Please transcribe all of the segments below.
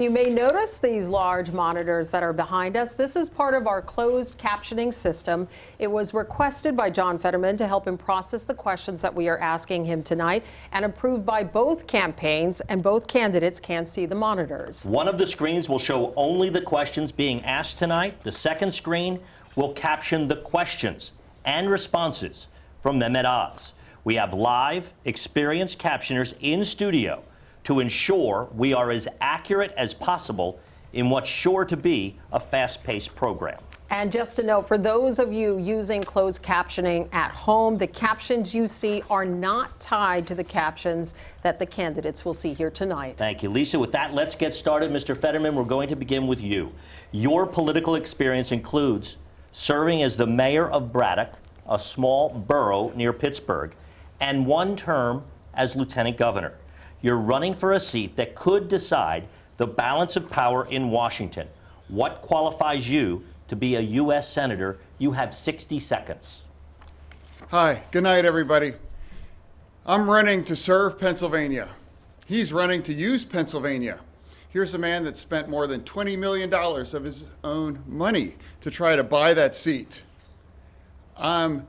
You may notice these large monitors that are behind us. This is part of our closed captioning system. It was requested by John Fetterman to help him process the questions that we are asking him tonight, and approved by both campaigns, and both candidates can see the monitors. One of the screens will show only the questions being asked tonight. The second screen will caption the questions and responses from Mehmet Oz. We have live, experienced captioners in studio to ensure we are as accurate as possible in what's sure to be a fast-paced program. And just a note, for those of you using closed captioning at home, the captions you see are not tied to the captions that the candidates will see here tonight. Thank you, Lisa. With that, let's get started. Mr. Fetterman, we're going to begin with you. Your political experience includes serving as the mayor of Braddock, a small borough near Pittsburgh, and one term as lieutenant governor. You're running for a seat that could decide the balance of power in Washington. What qualifies you to be a U.S. Senator? You have 60 seconds. Hi, good night, everybody. I'm running to serve Pennsylvania. He's running to use Pennsylvania. Here's a man that spent more than $20 million of his own money to try to buy that seat. I'm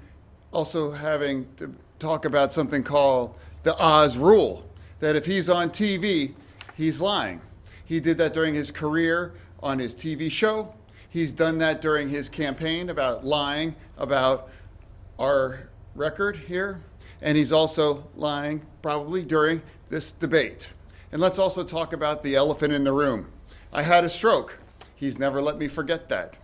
also having to talk about something called the Oz rule, that if he's on TV, he's lying. He did that during his career on his TV show. He's done that during his campaign about lying about our record here. And he's also lying probably during this debate. And let's also talk about the elephant in the room. I had a stroke. He's never let me forget that.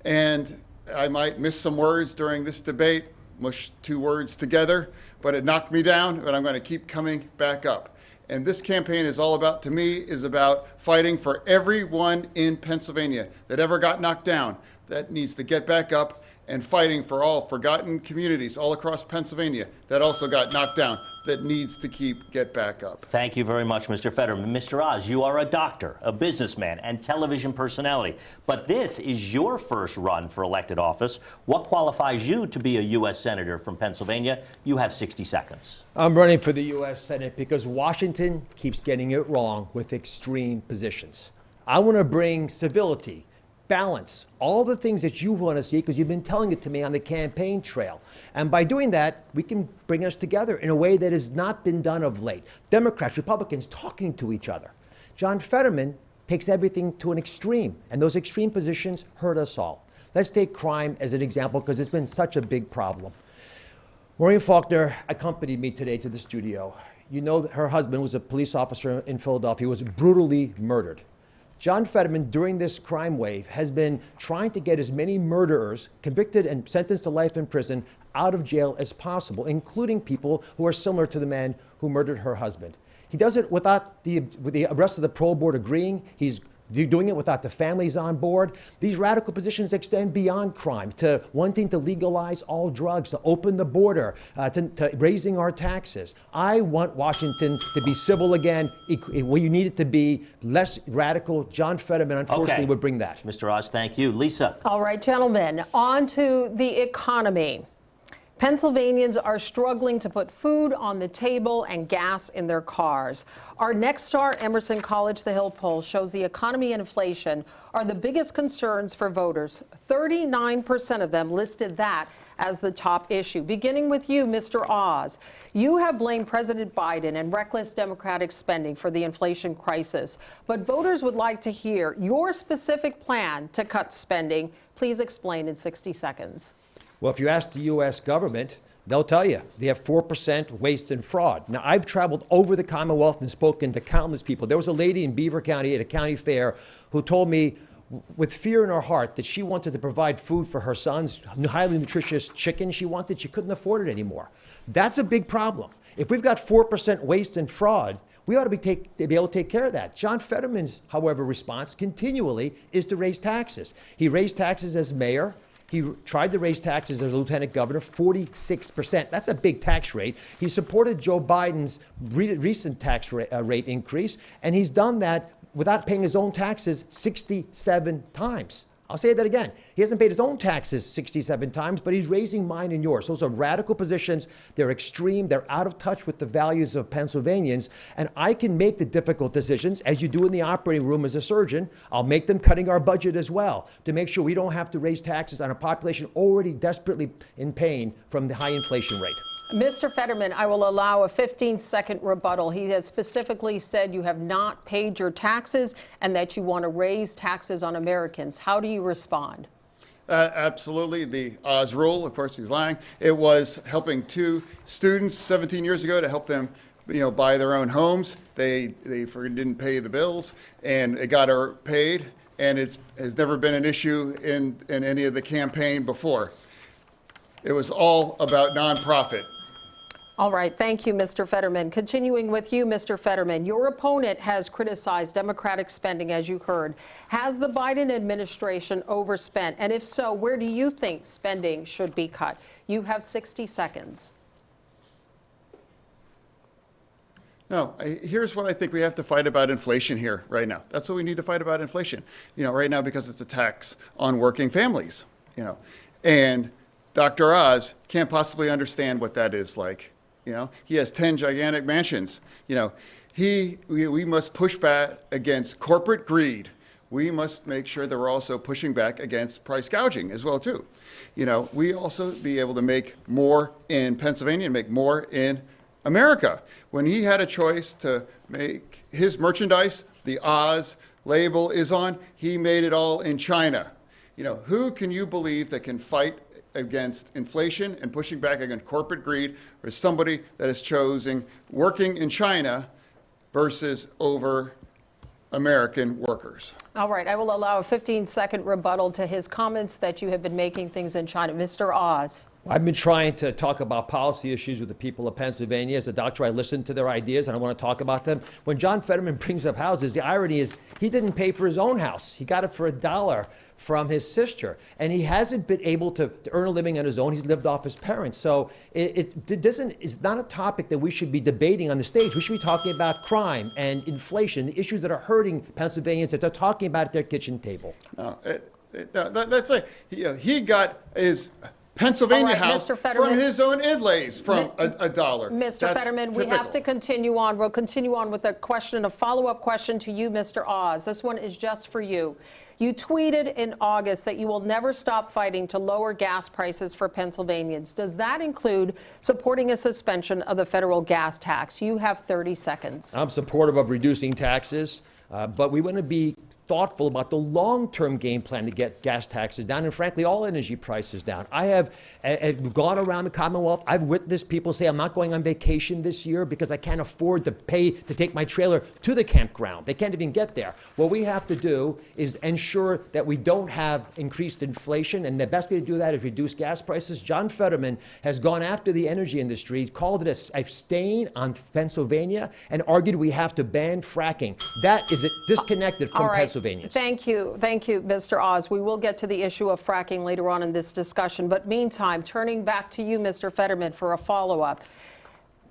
And I might miss some words during this debate, mush two words together, but it knocked me down, but I'm going to keep coming back up. And this campaign is all about, to me, is about fighting for everyone in Pennsylvania that ever got knocked down, that needs to get back up, and fighting for all forgotten communities all across Pennsylvania that also got knocked down, that needs to get back up. Thank you very much, Mr. Fetterman. Mr. Oz, you are a doctor, a businessman, and television personality. But this is your first run for elected office. What qualifies you to be a U.S. Senator from Pennsylvania? You have 60 seconds. I'm running for the U.S. Senate because Washington keeps getting it wrong with extreme positions. I want to bring civility, balance, all the things that you want to see, because you've been telling it to me on the campaign trail. And by doing that, we can bring us together in a way that has not been done of late. Democrats, Republicans talking to each other. John Fetterman takes everything to an extreme, and those extreme positions hurt us all. Let's take crime as an example, because it's been such a big problem. Maureen Faulkner accompanied me today to the studio. You know that her husband was a police officer in Philadelphia, was brutally murdered. John Fetterman, during this crime wave, has been trying to get as many murderers convicted and sentenced to life in prison out of jail as possible, including people who are similar to the man who murdered her husband. He does it without with the rest of the parole board agreeing. He's doing it without the families on board. These radical positions extend beyond crime to wanting to legalize all drugs, to open the border, to raising our taxes. I want Washington to be civil again. We need it to be less radical. John Fetterman, unfortunately, would bring that. Mr. Oz, thank you. Lisa. All right, gentlemen, on to the economy. Pennsylvanians are struggling to put food on the table and gas in their cars. Our Nexstar Emerson College The Hill poll shows the economy and inflation are the biggest concerns for voters. 39% of them listed that as the top issue. Beginning with you, Mr. Oz. You have blamed President Biden and reckless Democratic spending for the inflation crisis. But voters would like to hear your specific plan to cut spending. Please explain in 60 seconds. Well, if you ask the U.S. government, they'll tell you they have 4% waste and fraud. Now, I've traveled over the Commonwealth and spoken to countless people. There was a lady in Beaver County at a county fair who told me with fear in her heart that she wanted to provide food for her son's highly nutritious chicken she wanted. She couldn't afford it anymore. That's a big problem. If we've got 4% waste and fraud, we ought to be able to take care of that. John Fetterman's, however, response continually is to raise taxes. He raised taxes as mayor. He tried to raise taxes as a lieutenant governor, 46%. That's a big tax rate. He supported Joe Biden's recent tax rate increase, and he's done that without paying his own taxes 67 times. I'll say that again. He hasn't paid his own taxes 67 times, but he's raising mine and yours. Those are radical positions. They're extreme. They're out of touch with the values of Pennsylvanians. And I can make the difficult decisions, as you do in the operating room as a surgeon. I'll make them cutting our budget as well to make sure we don't have to raise taxes on a population already desperately in pain from the high inflation rate. Mr. Fetterman, I will allow a 15-second rebuttal. He has specifically said you have not paid your taxes and that you want to raise taxes on Americans. How do you respond? Absolutely. The Oz rule, of course, he's lying. It was helping two students 17 years ago to help them, buy their own homes. They didn't pay the bills, and it got her paid, and it has never been an issue in any of the campaign before. It was all about nonprofit. All right. Thank you, Mr. Fetterman. Continuing with you, Mr. Fetterman, your opponent has criticized Democratic spending, as you heard. Has the Biden administration overspent? And if so, where do you think spending should be cut? You have 60 seconds. No, here's what I think we have to fight about inflation here right now. That's what we need to fight about inflation, right now, because it's a tax on working families, and Dr. Oz can't possibly understand what that is like. He has 10 gigantic mansions. We must push back against corporate greed. We must make sure that we're also pushing back against price gouging as well, too. We also be able to make more in Pennsylvania and make more in America. When he had a choice to make his merchandise, the Oz label is on, he made it all in China. Who can you believe that can fight against inflation and pushing back against corporate greed, or somebody that is choosing working in China versus over American workers? All right. I will allow a 15-second rebuttal to his comments that you have been making things in China. Mr. Oz. I've been trying to talk about policy issues with the people of Pennsylvania. As a doctor, I listen to their ideas and I want to talk about them. When John Fetterman brings up houses, the irony is he didn't pay for his own house. He got it for $1 from his sister. And he hasn't been able to earn a living on his own. He's lived off his parents. So it's not a topic that we should be debating on the stage. We should be talking about crime and inflation, the issues that are hurting Pennsylvanians that they're talking about at their kitchen table. No, that's it. He got his Pennsylvania house from his own inlays from $1. Mr. Fetterman, we have to continue on. We'll continue on with a follow-up question to you, Mr. Oz. This one is just for you. You tweeted in August that you will never stop fighting to lower gas prices for Pennsylvanians. Does that include supporting a suspension of the federal gas tax? You have 30 seconds. I'm supportive of reducing taxes, but we want to be thoughtful about the long-term game plan to get gas taxes down and, frankly, all energy prices down. I have gone around the Commonwealth. I've witnessed people say, I'm not going on vacation this year because I can't afford to pay to take my trailer to the campground. They can't even get there. What we have to do is ensure that we don't have increased inflation, and the best way to do that is reduce gas prices. John Fetterman has gone after the energy industry, called it a stain on Pennsylvania, and argued we have to ban fracking. That is disconnected from Pennsylvania. Thank you, Mr. Oz. We will get to the issue of fracking later on in this discussion. But meantime, turning back to you, Mr. Fetterman, for a follow-up.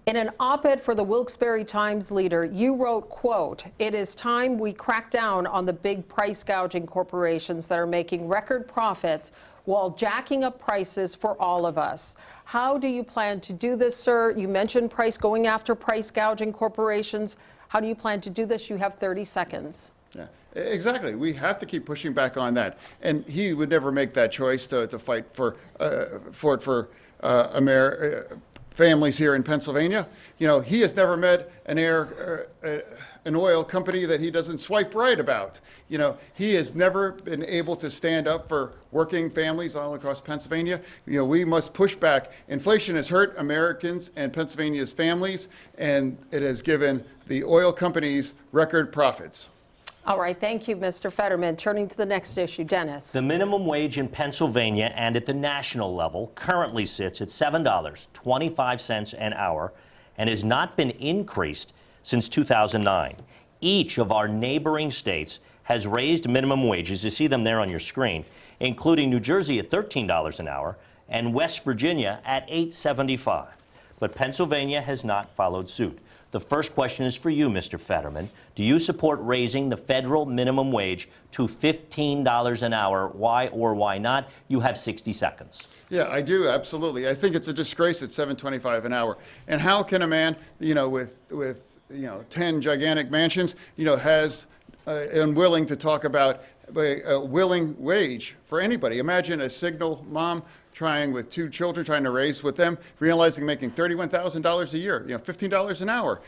In an op-ed for the Wilkes-Barre Times Leader, you wrote, quote, "It is time we crack down on the big price gouging corporations that are making record profits while jacking up prices for all of us." How do you plan to do this, sir? You mentioned going after price gouging corporations. How do you plan to do this? You have 30 seconds. Yeah, exactly. We have to keep pushing back on that. And he would never make that choice to fight for families here in Pennsylvania. He has never met an oil company that he doesn't swipe right about. He has never been able to stand up for working families all across Pennsylvania. We must push back. Inflation has hurt Americans and Pennsylvania's families, and it has given the oil companies record profits. All right. Thank you, Mr. Fetterman. Turning to the next issue, Dennis. The minimum wage in Pennsylvania and at the national level currently sits at $7.25 an hour and has not been increased since 2009. Each of our neighboring states has raised minimum wages. You see them there on your screen, including New Jersey at $13 an hour and West Virginia at $8.75. But Pennsylvania has not followed suit. The first question is for you, Mr. Fetterman. Do you support raising the federal minimum wage to $15 an hour? Why or why not? You have 60 seconds. Yeah, I do, absolutely. I think it's a disgrace at $7.25 an hour. And how can a man, with 10 gigantic mansions, has unwilling to talk about a willing wage for anybody? Imagine a single mom trying with 2 children, trying to raise with them, realizing making $31,000 a year, $15 an hour.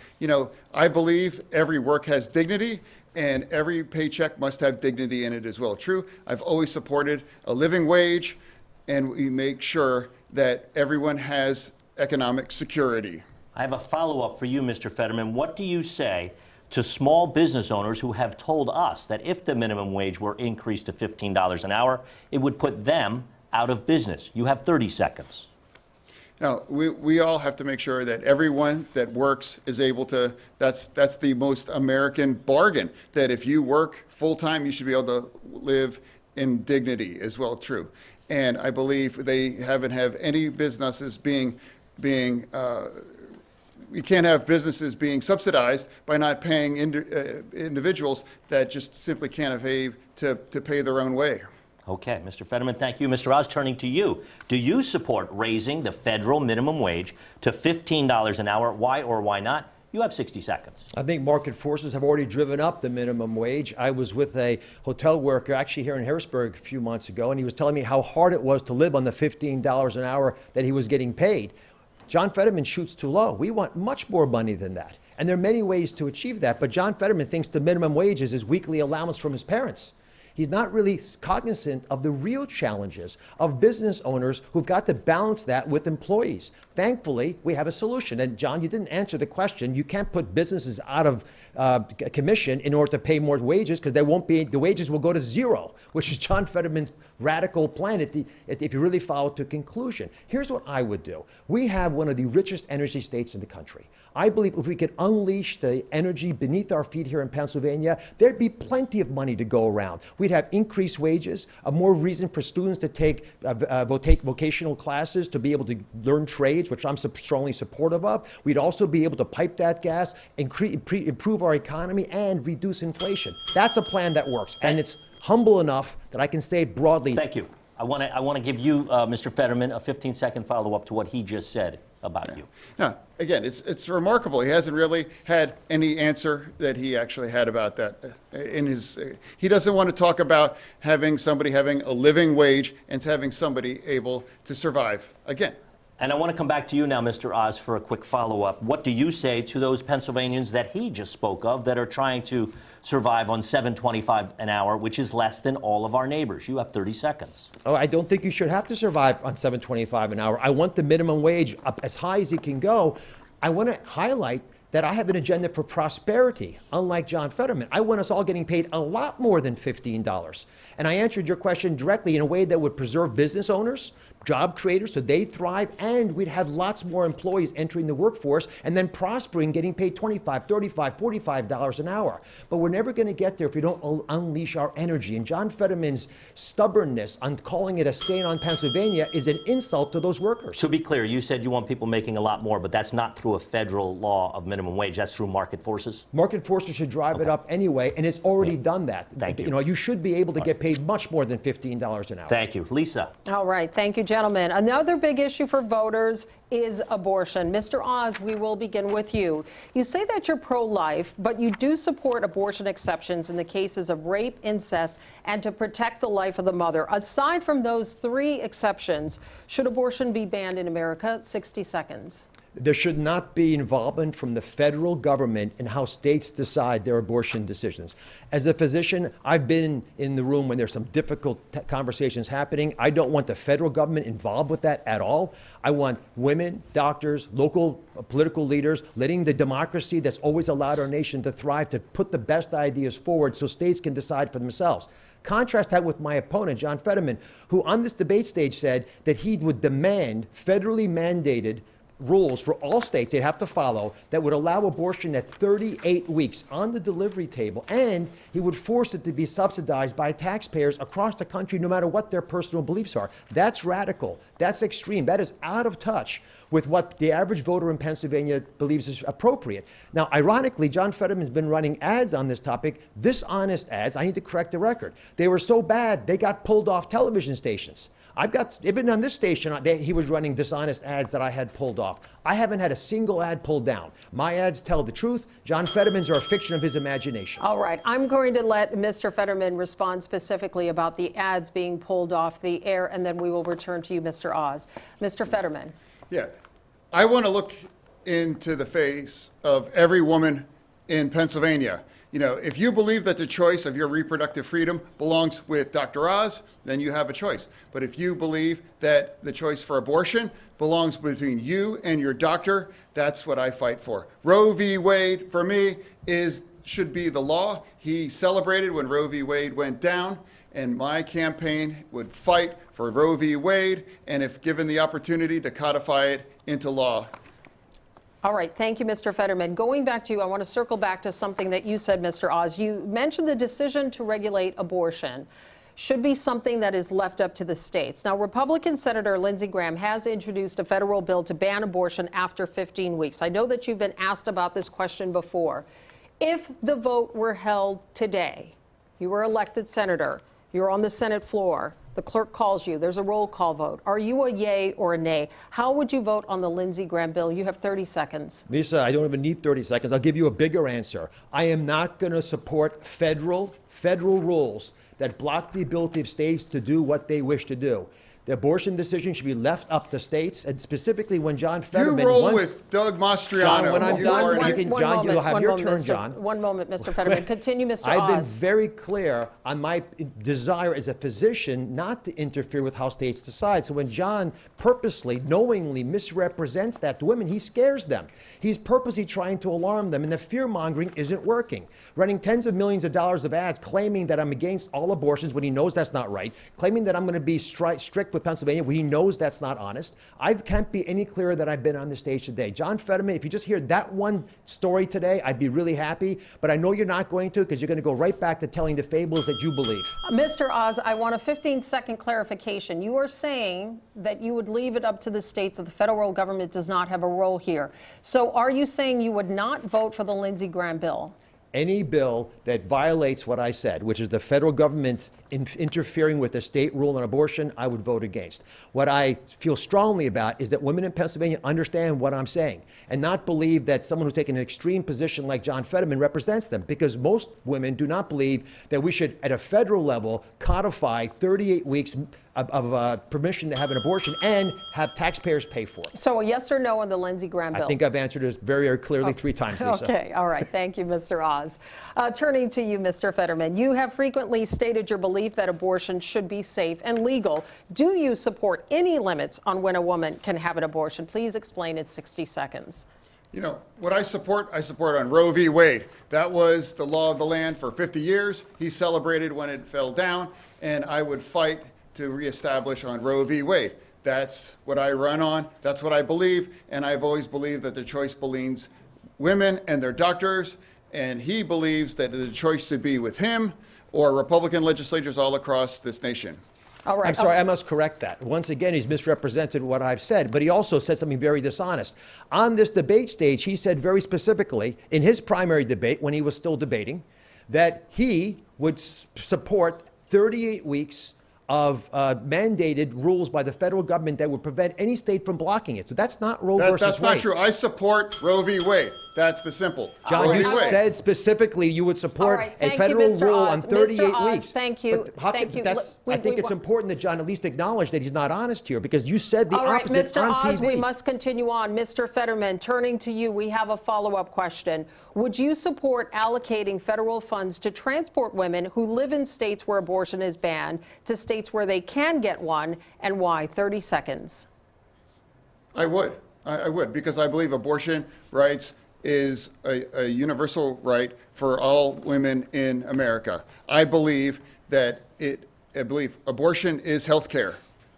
I believe every work has dignity, and every paycheck must have dignity in it as well. True, I've always supported a living wage, and we make sure that everyone has economic security. I have a follow-up for you, Mr. Fetterman. What do you say to small business owners who have told us that if the minimum wage were increased to $15 an hour, it would put them out of business? You have 30 seconds. Now, we all have to make sure that everyone that works is able to, that's the most American bargain, that if you work full-time, you should be able to live in dignity as well, true. And I believe they haven't have any businesses being we can't have businesses being subsidized by not paying individuals that just simply can't afford to pay their own way. Okay, Mr. Fetterman, thank you. Mr. Oz, turning to you. Do you support raising the federal minimum wage to $15 an hour? Why or why not? You have 60 seconds. I think market forces have already driven up the minimum wage. I was with a hotel worker actually here in Harrisburg a few months ago, and he was telling me how hard it was to live on the $15 an hour that he was getting paid. John Fetterman shoots too low. We want much more money than that. And there are many ways to achieve that, but John Fetterman thinks the minimum wage is his weekly allowance from his parents. He's not really cognizant of the real challenges of business owners who've got to balance that with employees. Thankfully, we have a solution. And John, you didn't answer the question. You can't put businesses out of commission in order to pay more wages, because the wages will go to zero, which is John Fetterman's radical plan if you really follow it to conclusion. Here's what I would do. We have one of the richest energy states in the country. I believe if we could unleash the energy beneath our feet here in Pennsylvania, there'd be plenty of money to go around. We'd have increased wages, a more reason for students to take vocational classes, to be able to learn trades, which I'm strongly supportive of. We'd also be able to pipe that gas, improve our economy, and reduce inflation. That's a plan that works, and it's humble enough that I can say it broadly. Thank you. I want to give you, Mr. Fetterman, a 15-second follow-up to what he just said about you. No, again, it's remarkable. He hasn't really had any answer that he actually had about that in his. He doesn't want to talk about having somebody having a living wage and having somebody able to survive. Again. And I want to come back to you now, Mr. Oz, for a quick follow-up. What do you say to those Pennsylvanians that he just spoke of that are trying to survive on $7.25 an hour, which is less than all of our neighbors? You have 30 seconds. Oh, I don't think you should have to survive on $7.25 an hour. I want the minimum wage up as high as it can go. I want to highlight that I have an agenda for prosperity, unlike John Fetterman. I want us all getting paid a lot more than $15. And I answered your question directly in a way that would preserve business owners, job creators, so they thrive, and we'd have lots more employees entering the workforce and then prospering, getting paid $25, $35, $45 an hour. But we're never going to get there if we don't unleash our energy. And John Fetterman's stubbornness on calling it a stain on Pennsylvania is an insult to those workers. To be clear, you said you want people making a lot more, but that's not through a federal law of minimum wage. That's through market forces? Market forces should drive it up anyway, and it's already done that. Thank you. You should be able to get paid much more than $15 an hour. Thank you. Lisa. All right. Thank you, gentlemen. Another big issue for voters is abortion. Mr. Oz, we will begin with you. You say that you're pro-life, but you do support abortion exceptions in the cases of rape, incest, and to protect the life of the mother. Aside from those 3 exceptions, should abortion be banned in America? 60 seconds. There should not be involvement from the federal government in how states decide their abortion decisions. As a physician, I've been in the room when there's some difficult conversations happening. I don't want the federal government involved with that at all. I want women, doctors, local political leaders, letting the democracy that's always allowed our nation to thrive to put the best ideas forward so states can decide for themselves. Contrast that with my opponent, John Fetterman, who on this debate stage said that he would demand federally mandated rules for all states they'd have to follow that would allow abortion at 38 weeks on the delivery table, and he would force it to be subsidized by taxpayers across the country no matter what their personal beliefs are. That's radical. That's extreme. That is out of touch with what the average voter in Pennsylvania believes is appropriate. Now, ironically, John Fetterman's been running ads on this topic, dishonest ads. I need to correct the record. They were so bad, they got pulled off television stations. Even on this station, he was running dishonest ads that I had pulled off. I haven't had a single ad pulled down. My ads tell the truth. John Fetterman's are a fiction of his imagination. All right, I'm going to let Mr. Fetterman respond specifically about the ads being pulled off the air, and then we will return to you, Mr. Oz. Mr. Fetterman. Yeah, I want to look into the face of every woman in Pennsylvania. You know, if you believe that the choice of your reproductive freedom belongs with Dr. Oz, then you have a choice. But if you believe that the choice for abortion belongs between you and your doctor, that's what I fight for. Roe v. Wade, for me, should be the law. He celebrated when Roe v. Wade went down, and my campaign would fight for Roe v. Wade, and if given the opportunity, to codify it into law. All right, thank you, Mr. Fetterman. Going back to you, I want to circle back to something that you said, Mr. Oz. You mentioned the decision to regulate abortion should be something that is left up to the states. Now, Republican Senator Lindsey Graham has introduced a federal bill to ban abortion after 15 weeks. I know that you've been asked about this question before. If the vote were held today, you were elected senator, you're on the Senate floor, the clerk calls you, there's a roll call vote. Are you a yay or a nay? How would you vote on the Lindsey Graham bill? You have 30 seconds. Lisa, I don't even need 30 seconds. I'll give you a bigger answer. I am not going to support federal rules that block the ability of states to do what they wish to do. The abortion decision should be left up to states, and specifically when John Fetterman... You roll with Doug Mastriano. John, when I'm done, John, you'll have your turn, John. One moment, Mr. Fetterman. Continue, Mr. Oz. I've been very clear on my desire as a physician not to interfere with how states decide. So when John purposely, knowingly misrepresents that to women, he scares them. He's purposely trying to alarm them, and the fear-mongering isn't working. Running tens of millions of dollars of ads claiming that I'm against all abortions when he knows that's not right, claiming that I'm going to be strict with Pennsylvania when he knows that's not honest. I can't be any clearer that I've been on the stage today. John Fetterman, if you just hear that one story today, I'd be really happy, but I know you're not going to, because you're going to go right back to telling the fables that you believe. Mr. Oz, I want a 15-second clarification. You are saying that you would leave it up to the states, that the federal government does not have a role here. So are you saying you would not vote for the Lindsey Graham bill? Any bill that violates what I said, which is the federal government interfering with the state rule on abortion, I would vote against. What I feel strongly about is that women in Pennsylvania understand what I'm saying and not believe that someone who's taken an extreme position like John Fetterman represents them, because most women do not believe that we should, at a federal level, codify 38 weeks of permission to have an abortion and have taxpayers pay for it. So a yes or no on the Lindsey Graham bill? I think I've answered it very, very clearly 3 times, Lisa. Okay, all right. Thank you, Mr. Oz. Turning to you, Mr. Fetterman, you have frequently stated your belief that abortion should be safe and legal. Do you support any limits on when a woman can have an abortion? Please explain in 60 seconds. You know, what I support on Roe v. Wade. That was the law of the land for 50 years. He celebrated when it fell down, and I would fight to reestablish on Roe v. Wade. That's what I run on. That's what I believe, and I've always believed that the choice belongs women and their doctors, and he believes that the choice should be with him or Republican legislators all across this nation. All right. I'm sorry, I must correct that. Once again, he's misrepresented what I've said, but he also said something very dishonest. On this debate stage, he said very specifically, in his primary debate, when he was still debating, that he would support 38 weeks of mandated rules by the federal government that would prevent any state from blocking it. So that's not Roe versus Wade. That's not true. I support Roe v. Wade. That's the simple. John, you said specifically you would support a federal rule on 38 weeks. Thank you. Thank you. I think it's important that John at least acknowledge that he's not honest here, because you said the opposite on TV. Mr. Oz, we must continue on. Mr. Fetterman, turning to you, we have a follow-up question. Would you support allocating federal funds to transport women who live in states where abortion is banned to states where they can get one, and why? 30 seconds. I would. I would, because I believe abortion rights is a universal right for all women in America. I believe that abortion is health care,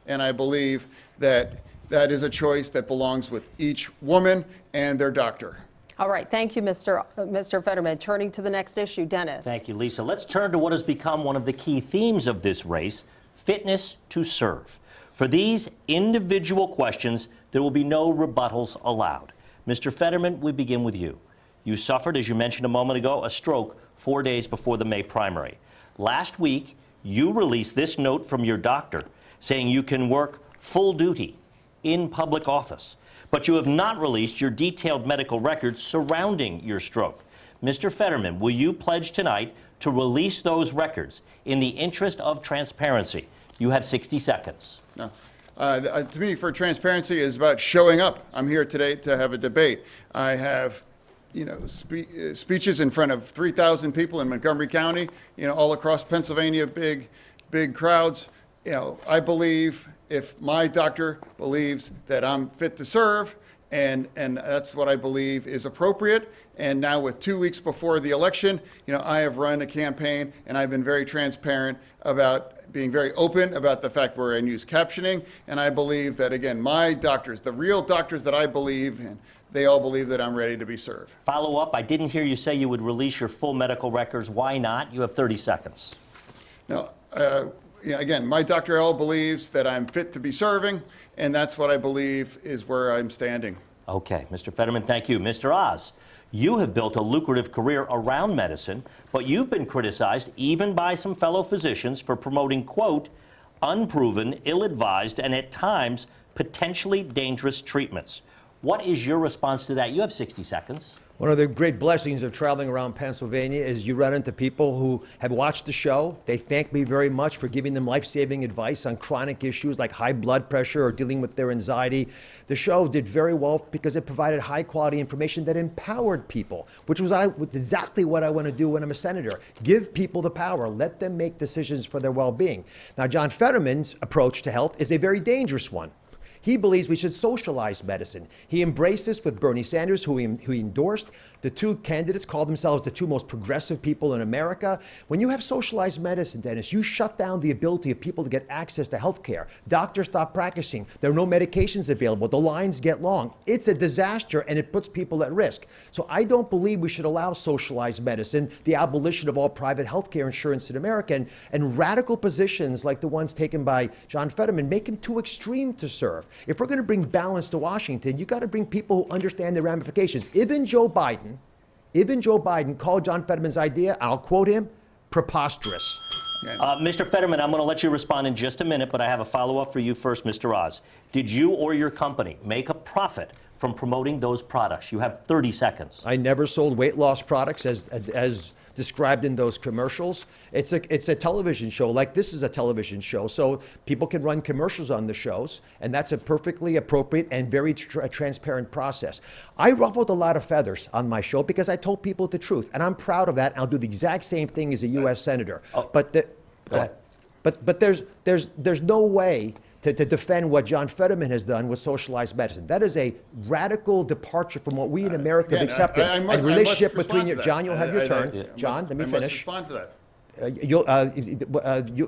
and I believe that that is a choice that belongs with each woman and their doctor. All right, thank you, Mr. Fetterman. Turning to the next issue, Dennis. Thank you, Lisa. Let's turn to what has become one of the key themes of this race, fitness to serve. For these individual questions, there will be no rebuttals allowed. Mr. Fetterman, we begin with you. You suffered, as you mentioned a moment ago, a stroke 4 days before the May primary. Last week, you released this note from your doctor saying you can work full duty in public office, but you have not released your detailed medical records surrounding your stroke. Mr. Fetterman, will you pledge tonight to release those records in the interest of transparency? You have 60 seconds. No. To me, for transparency is about showing up. I'm here today to have a debate. I have, speeches in front of 3,000 people in Montgomery County, all across Pennsylvania, big crowds. I believe if my doctor believes that I'm fit to serve, and that's what I believe is appropriate. And now with 2 weeks before the election, I have run a campaign and I've been very transparent about being very open about the fact we're in use captioning. And I believe that, again, my doctors, the real doctors that I believe in, they all believe that I'm ready to be served. Follow up, I didn't hear you say you would release your full medical records. Why not? You have 30 seconds. No, again, my Dr. L believes that I'm fit to be serving, and that's what I believe is where I'm standing. Okay, Mr. Fetterman, thank you. Mr. Oz, you have built a lucrative career around medicine, but you've been criticized even by some fellow physicians for promoting, quote, unproven, ill-advised, and at times potentially dangerous treatments. What is your response to that? You have 60 seconds. One of the great blessings of traveling around Pennsylvania is you run into people who have watched the show. They thank me very much for giving them life-saving advice on chronic issues like high blood pressure or dealing with their anxiety. The show did very well because it provided high-quality information that empowered people, which was exactly what I want to do when I'm a senator. Give people the power. Let them make decisions for their well-being. Now, John Fetterman's approach to health is a very dangerous one. He believes we should socialize medicine. He embraced this with Bernie Sanders, who he endorsed. The two candidates call themselves the two most progressive people in America. When you have socialized medicine, Dennis, you shut down the ability of people to get access to health care. Doctors stop practicing. There are no medications available. The lines get long. It's a disaster, and it puts people at risk. So I don't believe we should allow socialized medicine, the abolition of all private health care insurance in America, and radical positions like the ones taken by John Fetterman make him too extreme to serve. If we're going to bring balance to Washington, you got to bring people who understand the ramifications. Even Joe Biden called John Fetterman's idea, I'll quote him, preposterous. Mr. Fetterman, I'm going to let you respond in just a minute, but I have a follow-up for you first, Mr. Oz. Did you or your company make a profit from promoting those products? You have 30 seconds. I never sold weight loss products as described in those commercials. It's a television show, like this is a television show, so people can run commercials on the shows, and that's a perfectly appropriate and very transparent process. I ruffled a lot of feathers on my show because I told people the truth, and I'm proud of that, and I'll do the exact same thing as a U.S. Senator. Oh, but go ahead. But there's no way to defend what John Fetterman has done with socialized medicine. That is a radical departure from what we in America have accepted. I must relationship respond between to your that. John, you'll have your turn. John, let me finish. I must respond to that.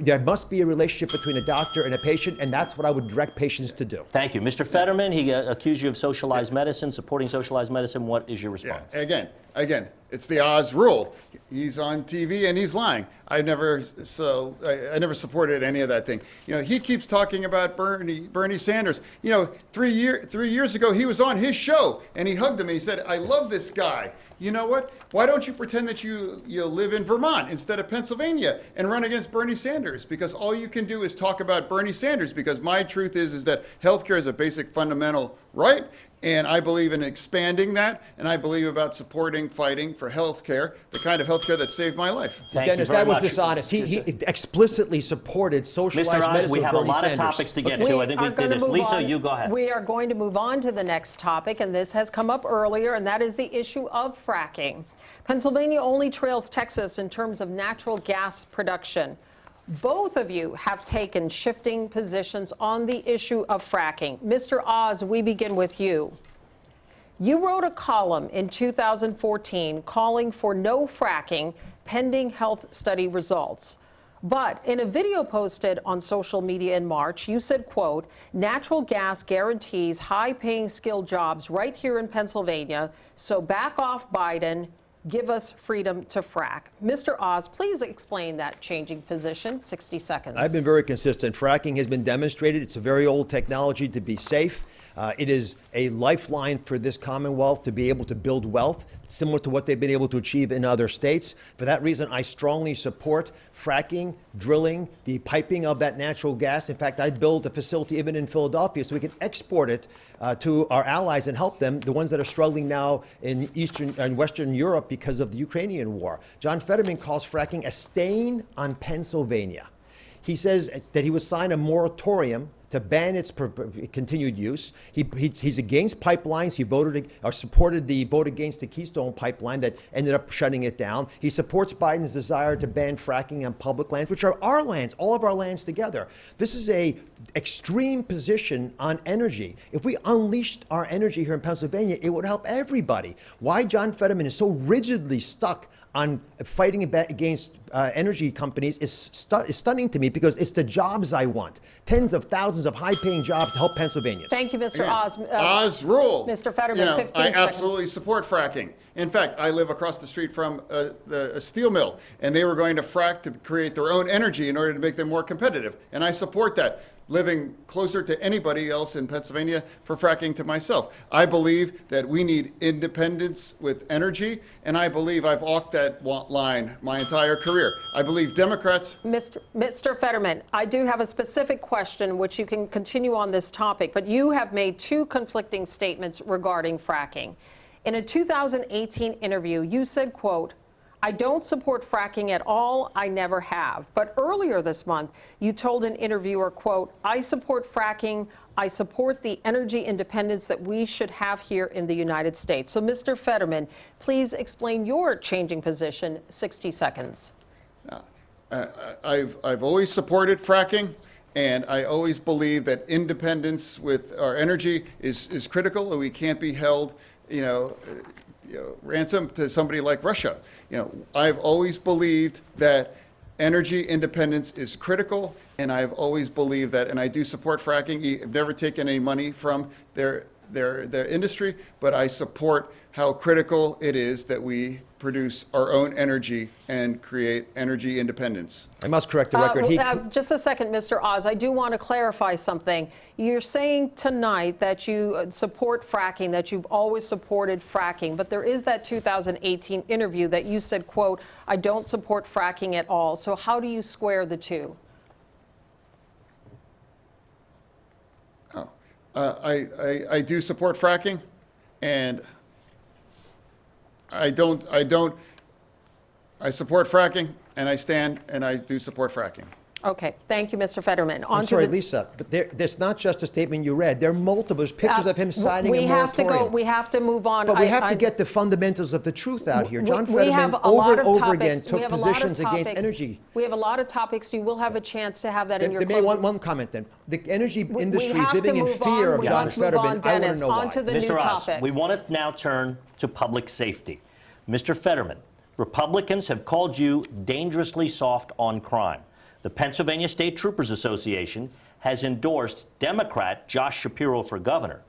There must be a relationship between a doctor and a patient, and that's what I would direct patients to do. Thank you. Mr. Fetterman, he accused you of socialized medicine, supporting socialized medicine. What is your response? Yeah, again, it's the Oz rule. He's on TV and he's lying. I never supported any of that thing. He keeps talking about Bernie Sanders. 3 years ago he was on his show and he hugged him and he said, "I love this guy. You know what? Why don't you pretend that you live in Vermont instead of Pennsylvania and run against Bernie Sanders? Because all you can do is talk about Bernie Sanders, because my truth is that healthcare is a basic fundamental right. And I believe in expanding that, and I believe about fighting for health care, the kind of health care that saved my life." Dennis, that was dishonest. He explicitly supported socialized Mr. Oz, medicine. we have a Bernie lot Sanders. of topics to get to. I think we've did this. Lisa, you go ahead. We are going to move on to the next topic, and this has come up earlier, and that is the issue of fracking. Pennsylvania only trails Texas in terms of natural gas production. Both of you have taken shifting positions on the issue of fracking. Mr. Oz, we begin with you. You wrote a column in 2014 calling for no fracking pending health study results. But in a video posted on social media in March, you said, quote, natural gas guarantees high-paying skilled jobs right here in Pennsylvania, so back off Biden, give us freedom to frack. Mr. Oz, please explain that changing position. 60 seconds. I've been very consistent. Fracking has been demonstrated. It's a very old technology to be safe. It is a lifeline for this Commonwealth to be able to build wealth, similar to what they've been able to achieve in other states. For that reason, I strongly support fracking, drilling, the piping of that natural gas. In fact, I'd build a facility even in Philadelphia so we can export it to our allies and help them, the ones that are struggling now in Eastern and Western Europe because of the Ukrainian war. John Fetterman calls fracking a stain on Pennsylvania. He says that he would sign a moratorium to ban its continued use. He's against pipelines. He voted or supported the vote against the Keystone pipeline that ended up shutting it down. He supports Biden's desire to ban fracking on public lands, which are our lands, all of our lands together. This is a extreme position on energy. If we unleashed our energy here in Pennsylvania, it would help everybody. Why John Fetterman is so rigidly stuck on fighting against energy companies is stunning to me, because it's the jobs I want. Tens of thousands of high-paying jobs to help Pennsylvanians. Thank you, Mr. Oz. Oz rule. Mr. Fetterman, You know, 15 I seconds. absolutely support fracking. In fact, I live across the street from a steel mill, and they were going to frack to create their own energy in order to make them more competitive. And I support that, living closer to anybody else in Pennsylvania for fracking to myself. I believe that we need independence with energy, and I believe I've walked that line my entire career. I believe Democrats... Mr. Fetterman, I do have a specific question which you can continue on this topic, but you have made two conflicting statements regarding fracking. In a 2018 interview, you said, quote, I don't support fracking at all. I never have. But earlier this month, you told an interviewer, quote, I support fracking. I support the energy independence that we should have here in the United States. So, Mr. Fetterman, please explain your changing position. 60 seconds. I've always supported fracking, and I always believe that independence with our energy is critical, and we can't be held, ransom to somebody like Russia. I've always believed that energy independence is critical, and I've always believed that, and I do support fracking. I've never taken any money from their industry, but I support how critical it is that we produce our own energy and create energy independence. I must correct the record. Just a second, Mr. Oz. I do want to clarify something. You're saying tonight that you support fracking, that you've always supported fracking, but there is that 2018 interview that you said, quote, I don't support fracking at all. So how do you square the two? I do support fracking, and I support fracking, and I do support fracking. Okay. Thank you, Mr. Fetterman. I'm sorry, Lisa, but there's not just a statement you read. There are multiple pictures of him signing a moratorium. We have to move on. But we have to get the fundamentals of the truth out here. John Fetterman over and over again took positions against energy. We have a lot of topics. You will have a chance to have that in your closing. There may one comment then. The energy industry is living in fear of John Fetterman. I want to know why. On to the new topic. Oz, we want to now turn to public safety. Mr. Fetterman, Republicans have called you dangerously soft on crime. The Pennsylvania State Troopers Association has endorsed Democrat Josh Shapiro for governor.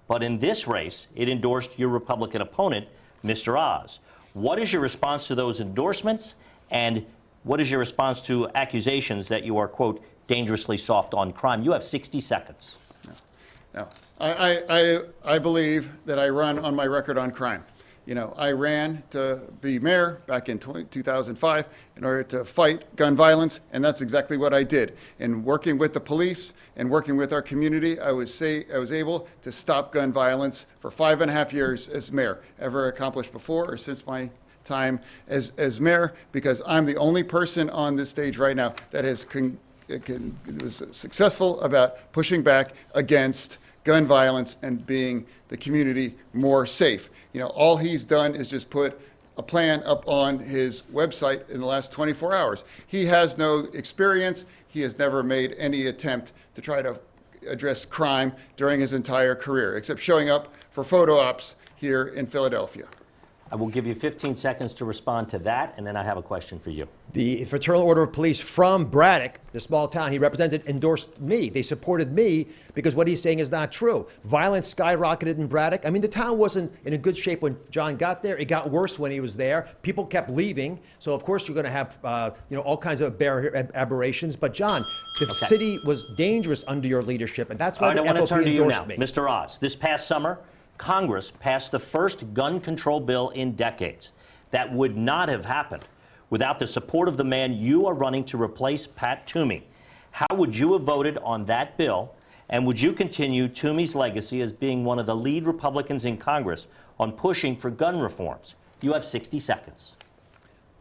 But in this race, it endorsed your Republican opponent, Mr. Oz. What is your response to those endorsements? And what is your response to accusations that you are, quote, dangerously soft on crime? You have 60 seconds. No. I believe that I run on my record on crime. I ran to be mayor back in 2005 in order to fight gun violence, and that's exactly what I did. And working with the police and working with our community, I was able to stop gun violence for 5.5 years as mayor, ever accomplished before or since my time as mayor, because I'm the only person on this stage right now that was successful about pushing back against gun violence and being the community more safe. All he's done is just put a plan up on his website in the last 24 hours. He has no experience. He has never made any attempt to try to address crime during his entire career, except showing up for photo ops here in Philadelphia. I will give you 15 seconds to respond to that, and then I have a question for you. The Fraternal Order of Police from Braddock, the small town he represented, endorsed me. They supported me because what he's saying is not true. Violence skyrocketed in Braddock. I mean, the town wasn't in a good shape when John got there. It got worse when he was there. People kept leaving. So, of course, you're going to have all kinds of aberrations. But, John, the city was dangerous under your leadership, and that's why the I want to turn FOP to you endorsed now. me. Mr. Oz, this past summer, Congress passed the first gun control bill in decades. That would not have happened without the support of the man you are running to replace Pat Toomey. How would you have voted on that bill, and would you continue Toomey's legacy as being one of the lead Republicans in Congress on pushing for gun reforms? You have 60 seconds.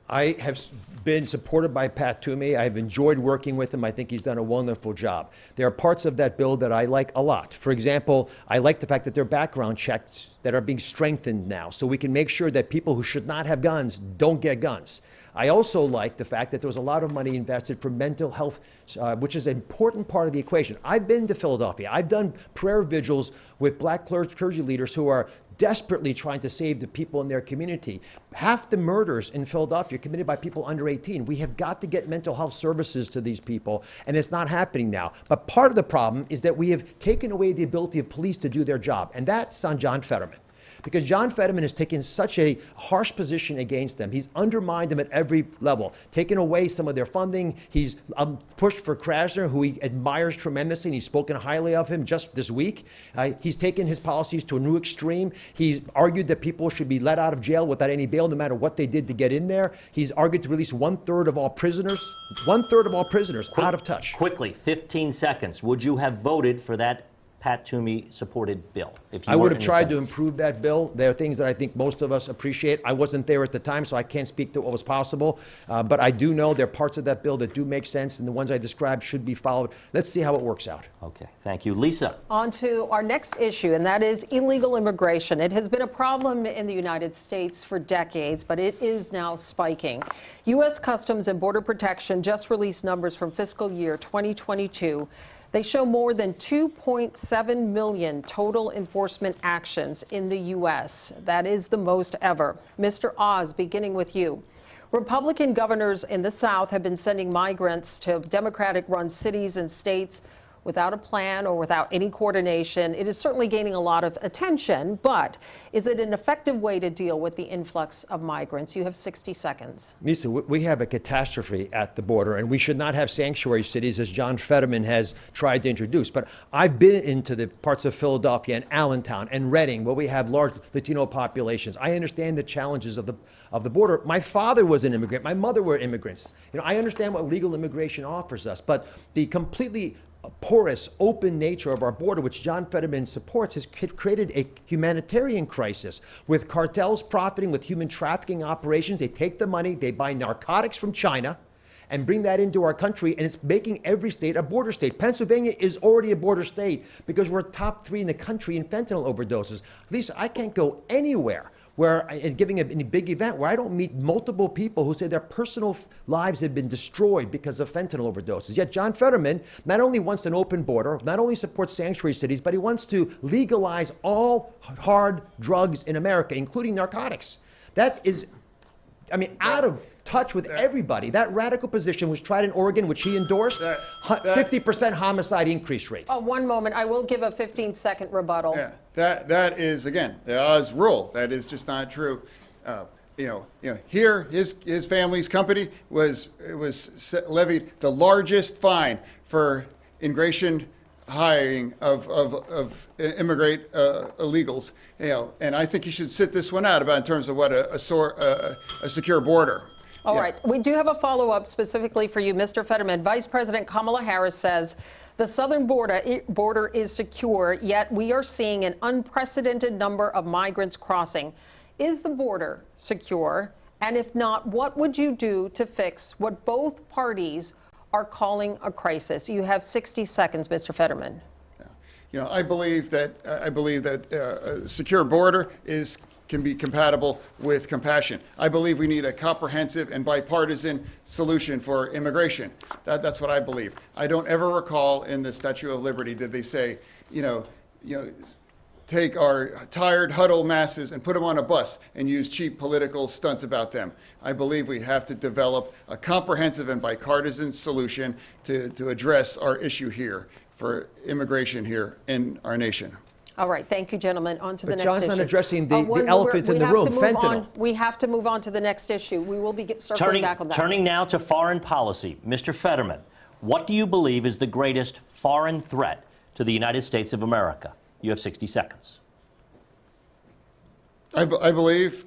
I have been supported by Pat Toomey. I've enjoyed working with him. I think he's done a wonderful job. There are parts of that bill that I like a lot. For example, I like the fact that there are background checks that are being strengthened now, so we can make sure that people who should not have guns don't get guns. I also like the fact that there was a lot of money invested for mental health, which is an important part of the equation. I've been to Philadelphia. I've done prayer vigils with black clergy leaders who are desperately trying to save the people in their community. Half the murders in Philadelphia are committed by people under 18. We have got to get mental health services to these people, and it's not happening now. But part of the problem is that we have taken away the ability of police to do their job, and that's on John Fetterman. Because John Fetterman has taken such a harsh position against them. He's undermined them at every level, taken away some of their funding. He's pushed for Krasner, who he admires tremendously, and he's spoken highly of him just this week. He's taken his policies to a new extreme. He's argued that people should be let out of jail without any bail, no matter what they did to get in there. He's argued to release 1/3 of all prisoners. 1/3 of all prisoners out of touch. Quickly, 15 seconds. Would you have voted for that Pat Toomey supported bill? If you I were would have in the tried to Senate? improve that bill. There are things that I think most of us appreciate. I wasn't there at the time, so I can't speak to what was possible. But I do know there are parts of that bill that do make sense, and the ones I described should be followed. Let's see how it works out. Okay, thank you. Lisa. On to our next issue, and that is illegal immigration. It has been a problem in the United States for decades, but it is now spiking. U.S. Customs and Border Protection just released numbers from fiscal year 2022. They show more than 2.7 million total enforcement actions in the U.S. That is the most ever. Mr. Oz, beginning with you. Republican governors in the South have been sending migrants to Democratic-run cities and states without a plan or without any coordination. It is certainly gaining a lot of attention, but is it an effective way to deal with the influx of migrants? You have 60 seconds. Lisa, we have a catastrophe at the border, and we should not have sanctuary cities, as John Fetterman has tried to introduce. But I've been into the parts of Philadelphia and Allentown and Reading, where we have large Latino populations. I understand the challenges of the border. My father was an immigrant. My mother were immigrants. I understand what legal immigration offers us, but the completely porous, open nature of our border, which John Fetterman supports, has created a humanitarian crisis with cartels profiting with human trafficking operations. They take the money, they buy narcotics from China and bring that into our country, and it's making every state a border state. Pennsylvania is already a border state because we're top 3 in the country in fentanyl overdoses. Lisa, I can't go anywhere where, in giving a big event, where I don't meet multiple people who say their personal lives have been destroyed because of fentanyl overdoses. Yet John Fetterman not only wants an open border, not only supports sanctuary cities, but he wants to legalize all hard drugs in America, including narcotics. That is, out of touch with everybody. That radical position was tried in Oregon, which he endorsed, 50% homicide increase rate. Oh, one moment. I will give a 15-second rebuttal. Yeah, that is, again, the Oz rule. That is just not true. Here, his family's company was levied the largest fine for immigration hiring of immigrant illegals. And I think he should sit this one out in terms of what a secure border. All right. We do have a follow-up specifically for you, Mr. Fetterman. Vice President Kamala Harris says the southern border is secure, yet we are seeing an unprecedented number of migrants crossing. Is the border secure? And if not, what would you do to fix what both parties are calling a crisis? You have 60 seconds, Mr. Fetterman. I believe that a secure border can be compatible with compassion. I believe we need a comprehensive and bipartisan solution for immigration. That's what I believe. I don't ever recall in the Statue of Liberty did they say, take our tired, huddled masses and put them on a bus and use cheap political stunts about them. I believe we have to develop a comprehensive and bipartisan solution to address our issue here for immigration here in our nation. All right, thank you, gentlemen. On to the next John's issue. not addressing the elephant in the room, fentanyl. We have to move on to the next issue. We will be circling back on that. Turning now to foreign policy. Mr. Fetterman, what do you believe is the greatest foreign threat to the United States of America? You have 60 seconds. I believe,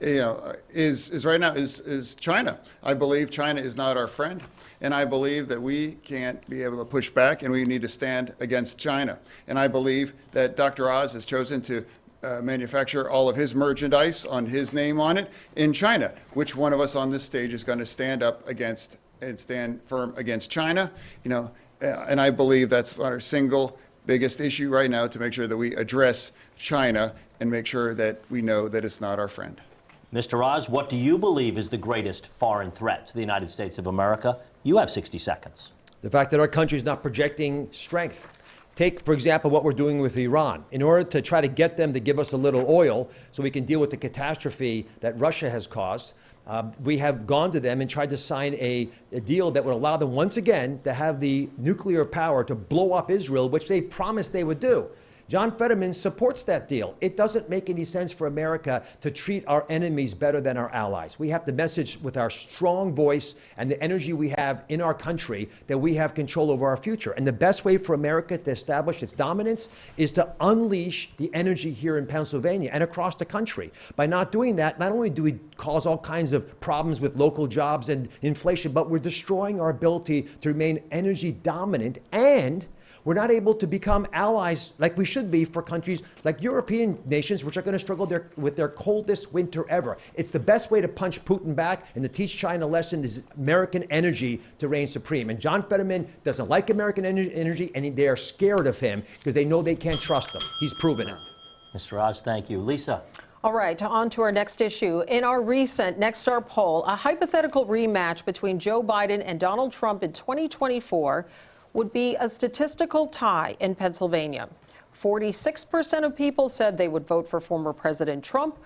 you know, is right now is China. I believe China is not our friend, and I believe that we can't be able to push back, and we need to stand against China. And I believe that Dr. Oz has chosen to manufacture all of his merchandise on his name on it in China. Which one of us on this stage is going to stand up against and stand firm against China? You know, and I believe that's our single biggest issue right now, to make sure that we address China and make sure that we know that it's not our friend. Mr. Oz, what do you believe is the greatest foreign threat to the United States of America? You have 60 seconds. The fact that our country is not projecting strength. Take, for example, what we're doing with Iran. In order to try to get them to give us a little oil so we can deal with the catastrophe that Russia has caused, we have gone to them and tried to sign a deal that would allow them once again to have the nuclear power to blow up Israel, which they promised they would do. John Fetterman supports that deal. It doesn't make any sense for America to treat our enemies better than our allies. We have to message with our strong voice and the energy we have in our country that we have control over our future. And the best way for America to establish its dominance is to unleash the energy here in Pennsylvania and across the country. By not doing that, not only do we cause all kinds of problems with local jobs and inflation, but we're destroying our ability to remain energy dominant, and we're not able to become allies like we should be for countries like European nations, which are going to struggle with their coldest winter ever. It's the best way to punch Putin back and to teach China a lesson is American energy to reign supreme. And John Fetterman doesn't like American energy, and they are scared of him because they know they can't trust him. He's proven it. Mr. Oz, thank you. Lisa. All right, on to our next issue. In our recent Nexstar poll, a hypothetical rematch between Joe Biden and Donald Trump in 2024 would be a statistical tie in Pennsylvania. 46% of people said they would vote for former President Trump,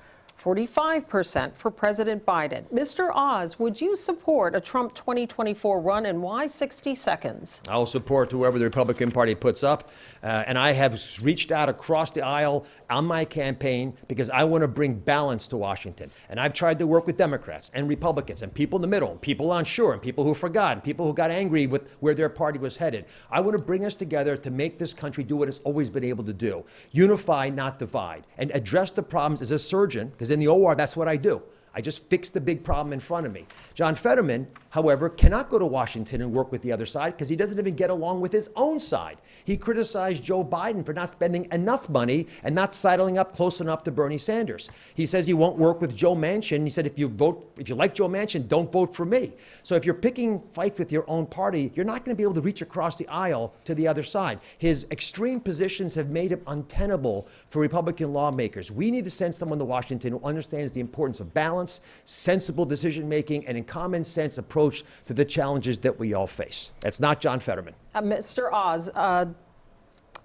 45% for President Biden. Mr. Oz, would you support a Trump 2024 run, and why 60 seconds? I'll support whoever the Republican Party puts up. And I have reached out across the aisle on my campaign because I want to bring balance to Washington. And I've tried to work with Democrats and Republicans and people in the middle, and people unsure, and people who forgot, and people who got angry with where their party was headed. I want to bring us together to make this country do what it's always been able to do. Unify, not divide, and address the problems as a surgeon, because in the OR, that's what I do. I just fix the big problem in front of me. John Fetterman, however, cannot go to Washington and work with the other side because he doesn't even get along with his own side. He criticized Joe Biden for not spending enough money and not sidling up close enough to Bernie Sanders. He says he won't work with Joe Manchin. He said, if you like Joe Manchin, don't vote for me. So if you're picking fights with your own party, you're not going to be able to reach across the aisle to the other side. His extreme positions have made him untenable for Republican lawmakers. We need to send someone to Washington who understands the importance of balance, sensible decision-making, and a common sense approach to the challenges that we all face. That's not John Fetterman. Mr. Oz,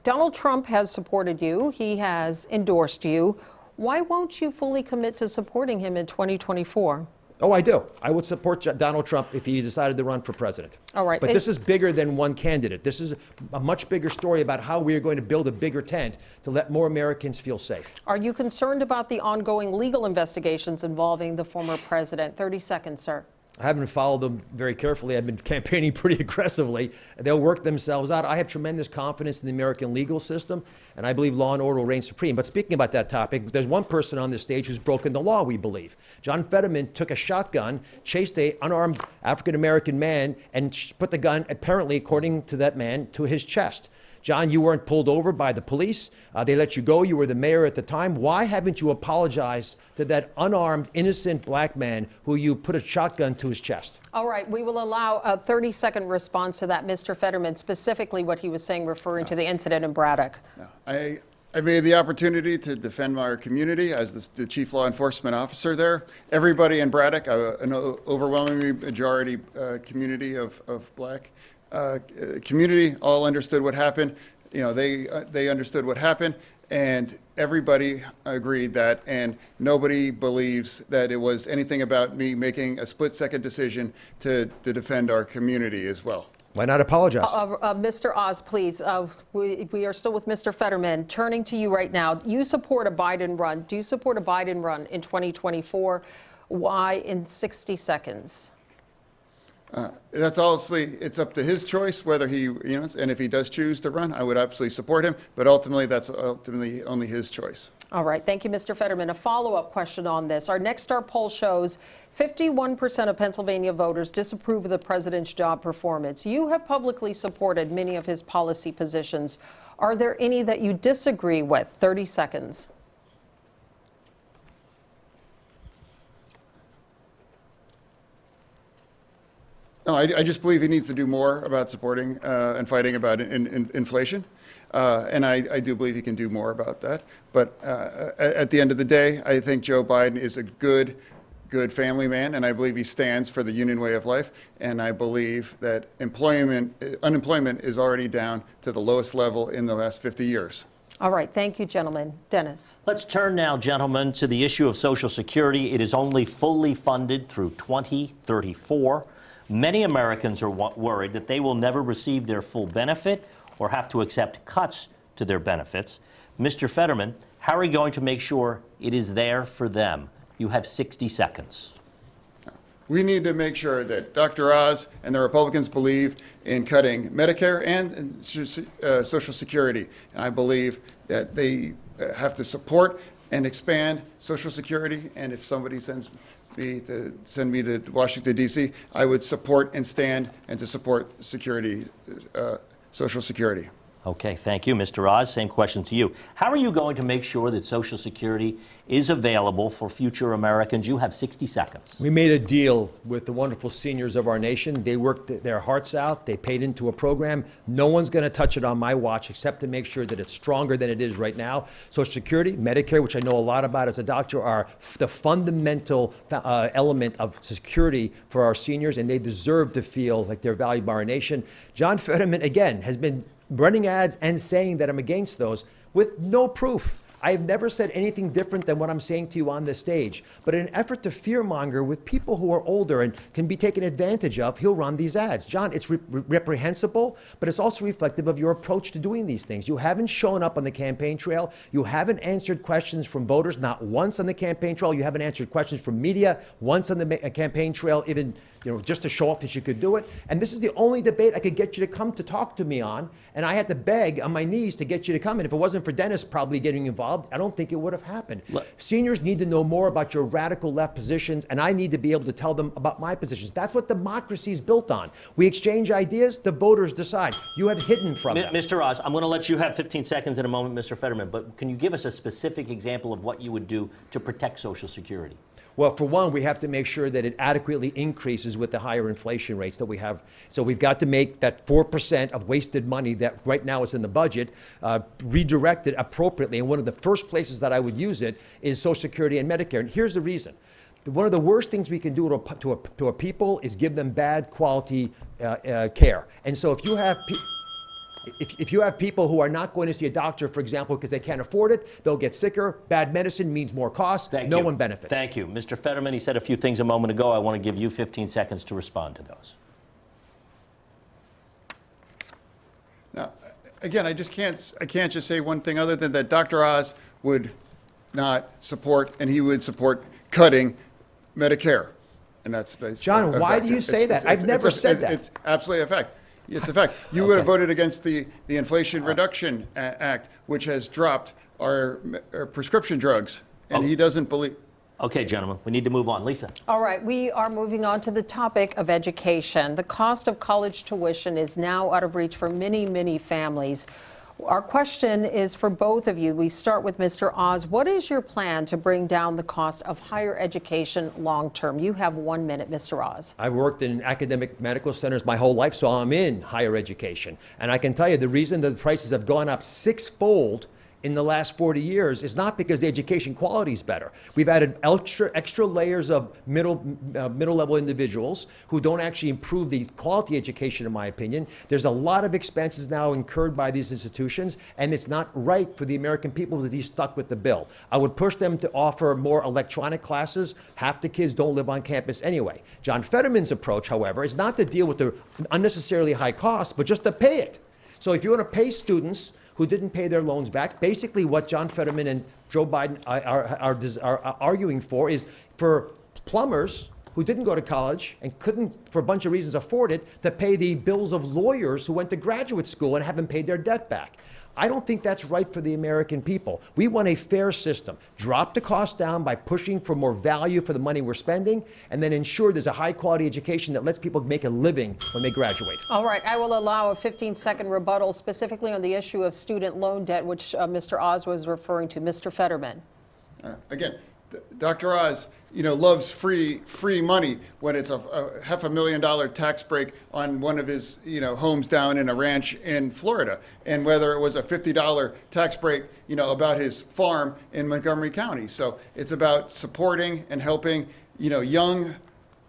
Donald Trump has supported you. He has endorsed you. Why won't you fully commit to supporting him in 2024? Oh, I do. I would support Donald Trump if he decided to run for president. All right. But this is bigger than one candidate. This is a much bigger story about how we are going to build a bigger tent to let more Americans feel safe. Are you concerned about the ongoing legal investigations involving the former president? 30 seconds, sir. I haven't followed them very carefully. I've been campaigning pretty aggressively. They'll work themselves out. I have tremendous confidence in the American legal system, and I believe law and order will reign supreme. But speaking about that topic, there's one person on this stage who's broken the law, we believe. John Fetterman took a shotgun, chased an unarmed African-American man, and put the gun, apparently, according to that man, to his chest. John, you weren't pulled over by the police. They let you go. You were the mayor at the time. Why haven't you apologized to that unarmed, innocent black man who you put a shotgun to his chest? All right. We will allow a 30-second response to that, Mr. Fetterman, specifically what he was saying referring to the incident in Braddock. No, I made the opportunity to defend our community as the chief law enforcement officer there. Everybody in Braddock, an overwhelming majority community of black community, all understood what happened. they understood what happened, and everybody agreed that, and nobody believes that it was anything about me making a split-second decision to defend our community as well. Why not apologize? Mr. Oz, please. We are still with Mr. Fetterman. Turning to you right now, you support a Biden run. Do you support a Biden run in 2024? Why in 60 seconds? That's obviously, it's up to his choice whether he, and if he does choose to run, I would absolutely support him, but ultimately that's ultimately only his choice. All right. Thank you, Mr. Fetterman. A follow-up question on this. Our Next Star poll shows 51% of Pennsylvania voters disapprove of the president's job performance. You have publicly supported many of his policy positions. Are there any that you disagree with? 30 seconds. No, I just believe he needs to do more about supporting and fighting about inflation. And I do believe he can do more about that. But at the end of the day, I think Joe Biden is a good family man, and I believe he stands for the union way of life. And I believe that unemployment is already down to the lowest level in the last 50 years. All right. Thank you, gentlemen. Dennis. Let's turn now, gentlemen, to the issue of Social Security. It is only fully funded through 2034. Many Americans are worried that they will never receive their full benefit or have to accept cuts to their benefits. Mr. Fetterman, how are you going to make sure it is there for them? You have 60 seconds. We need to make sure that Dr. Oz and the Republicans believe in cutting Medicare and Social Security. And I believe that they have to support and expand Social Security. And if somebody send me to Washington, D.C., I would support and stand and to support Social Security. Okay, thank you. Mr. Oz, same question to you. How are you going to make sure that Social Security is available for future Americans? You have 60 seconds. We made a deal with the wonderful seniors of our nation. They worked their hearts out. They paid into a program. No one's going to touch it on my watch except to make sure that it's stronger than it is right now. Social Security, Medicare, which I know a lot about as a doctor, are the fundamental element of security for our seniors, and they deserve to feel like they're valued by our nation. John Fetterman, again, has been running ads and saying that I'm against those with no proof. I have never said anything different than what I'm saying to you on this stage. But in an effort to fearmonger with people who are older and can be taken advantage of, he'll run these ads. John, it's reprehensible, but it's also reflective of your approach to doing these things. You haven't shown up on the campaign trail. You haven't answered questions from voters, not once on the campaign trail. You haven't answered questions from media once on the campaign trail, even just to show off that you could do it. And this is the only debate I could get you to come to talk to me on. And I had to beg on my knees to get you to come. And if it wasn't for Dennis probably getting involved, I don't think it would have happened. Seniors need to know more about your radical left positions, and I need to be able to tell them about my positions. That's what democracy is built on. We exchange ideas, the voters decide. You have hidden from them. Mr. Oz, I'm going to let you have 15 seconds in a moment, Mr. Fetterman, but can you give us a specific example of what you would do to protect Social Security? Well, for one, we have to make sure that it adequately increases with the higher inflation rates that we have. So we've got to make that 4% of wasted money that right now is in the budget redirected appropriately. And one of the first places that I would use it is Social Security and Medicare. And here's the reason. One of the worst things we can do to a people is give them bad quality care. And so if you have if you have people who are not going to see a doctor, for example, because they can't afford it, they'll get sicker. Bad medicine means more cost. No one benefits. Thank you. Mr. Fetterman, he said a few things a moment ago. I want to give you 15 seconds to respond to those. Now, again, I can't just say one thing other than that Dr. Oz would not support, and he would support cutting Medicare. And that's John, why do you say that? I've never said that. It's absolutely a fact. It's a fact. You would have voted against the Inflation Reduction Act, which has dropped our prescription drugs, and he doesn't believe. Okay, gentlemen, we need to move on. Lisa. All right, we are moving on to the topic of education. The cost of college tuition is now out of reach for many, many families. Our question is for both of you. We start with Mr. Oz. What is your plan to bring down the cost of higher education long term? You have 1 minute, Mr. Oz. I've worked in academic medical centers my whole life, so I'm in higher education. And I can tell you the reason the prices have gone up sixfold in the last 40 years is not because the education quality is better. We've added extra layers of middle-level individuals who don't actually improve the quality education, in my opinion. There's a lot of expenses now incurred by these institutions, and it's not right for the American people to be stuck with the bill. I would push them to offer more electronic classes. Half the kids don't live on campus anyway. John Fetterman's approach, however, is not to deal with the unnecessarily high costs, but just to pay it. So if you want to pay students who didn't pay their loans back, basically what John Fetterman and Joe Biden are arguing for is for plumbers who didn't go to college and couldn't, for a bunch of reasons, afford it, to pay the bills of lawyers who went to graduate school and haven't paid their debt back. I don't think that's right for the American people. We want a fair system. Drop the cost down by pushing for more value for the money we're spending, and then ensure there's a high-quality education that lets people make a living when they graduate. All right, I will allow a 15-second rebuttal specifically on the issue of student loan debt, which Mr. Oz was referring to. Mr. Fetterman. Again, Dr. Oz, loves free money when it's a $500,000 tax break on one of his, homes down in a ranch in Florida, and whether it was a $50 tax break, about his farm in Montgomery County. So it's about supporting and helping, young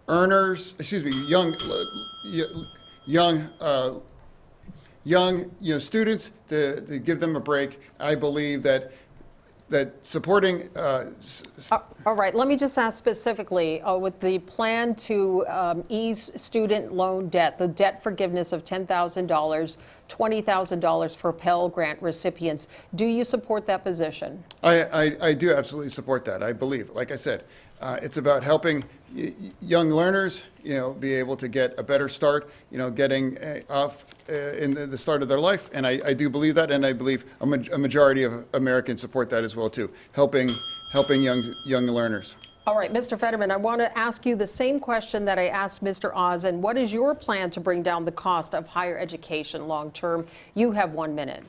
earners, young students to give them a break. I believe that supporting. All right, let me just ask specifically, with the plan to ease student loan debt, the debt forgiveness of $10,000, $20,000 for Pell Grant recipients, do you support that position? I do absolutely support that. I believe, like I said, it's about helping young learners, be able to get a better start, getting off in the start of their life. And I do believe that, and I believe a majority of Americans support that as well too, helping young learners. All right, Mr. Fetterman, I want to ask you the same question that I asked Mr. Oz. And what is your plan to bring down the cost of higher education long term? You have 1 minute.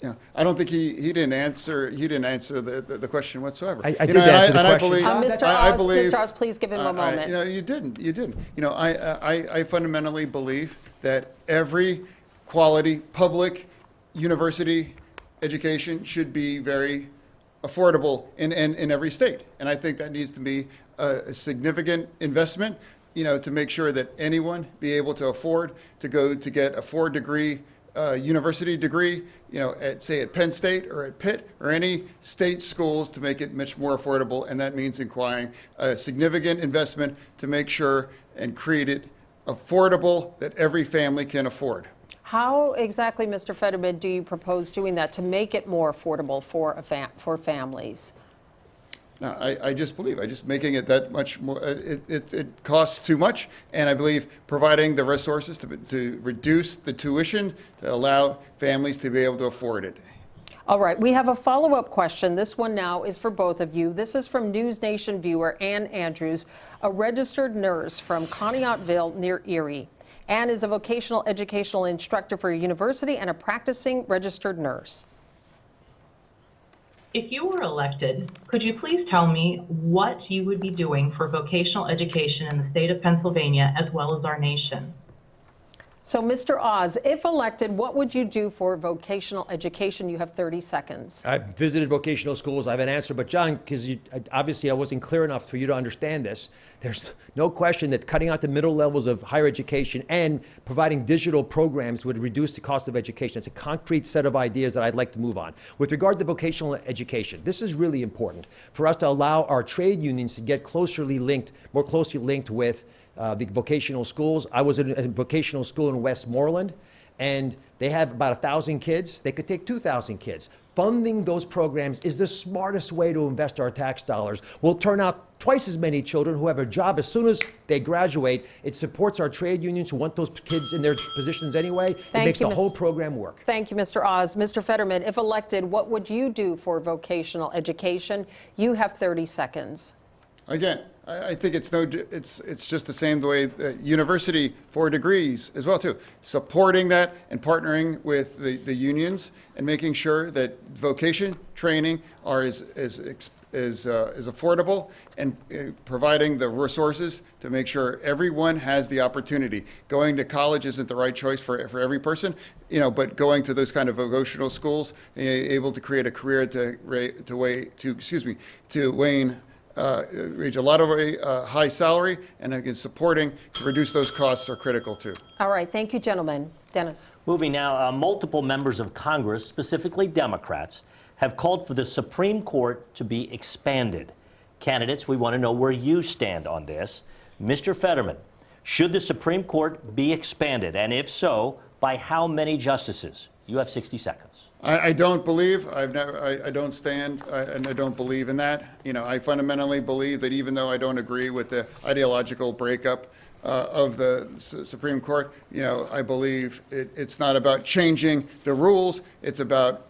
Yeah, I don't think he didn't answer the question whatsoever. I did answer the question. I believe, Mr. Oz, please give him a moment. You didn't. I fundamentally believe that every quality public university education should be very affordable in every state, and I think that needs to be a significant investment, to make sure that anyone be able to afford to go to get a 4-degree university degree, at Penn State or at Pitt or any state schools, to make it much more affordable. And that means acquiring a significant investment to make sure and create it affordable that every family can afford. How exactly, Mr. Fetterman, do you propose doing that to make it more affordable for families? No, I just making it that much more, it costs too much, and I believe providing the resources to reduce the tuition to allow families to be able to afford it. All right, we have a follow-up question. This one now is for both of you. This is from News Nation viewer Ann Andrews, a registered nurse from Conneautville near Erie. Ann is a vocational educational instructor for a university and a practicing registered nurse. If you were elected, could you please tell me what you would be doing for vocational education in the state of Pennsylvania as well as our nation? So, Mr. Oz, if elected, what would you do for vocational education? You have 30 seconds. I've visited vocational schools. I have an answer. But, John, because obviously I wasn't clear enough for you to understand this, there's no question that cutting out the middle levels of higher education and providing digital programs would reduce the cost of education. It's a concrete set of ideas that I'd like to move on. With regard to vocational education, this is really important for us to allow our trade unions to get more closely linked with the vocational schools. I was at a vocational school in Westmoreland, and they have about 1,000 kids. They could take 2,000 kids. Funding those programs is the smartest way to invest our tax dollars. We'll turn out twice as many children who have a job as soon as they graduate. It supports our trade unions who want those kids in their positions anyway. It makes the whole program work. Thank you, Mr. Oz. Mr. Fetterman, if elected, what would you do for vocational education? You have 30 seconds. Again, I think it's just the same the way that university 4 degrees as well too. Supporting that and partnering with the unions and making sure that vocation training are as is affordable, and providing the resources to make sure everyone has the opportunity. Going to college isn't the right choice for every person, but going to those kind of vocational schools, able to create a career to Wayne. Reach a lot of high salary, and again, supporting to reduce those costs are critical too. All right, thank you, gentlemen. Dennis. Moving now, multiple members of Congress, specifically Democrats, have called for the Supreme Court to be expanded. Candidates, we want to know where you stand on this. Mr. Fetterman, should the Supreme Court be expanded, and if so, by how many justices? You have 60 seconds. I don't believe, I don't stand, and I don't believe in that. I fundamentally believe that even though I don't agree with the ideological breakup of the Supreme Court, I believe it's not about changing the rules, it's about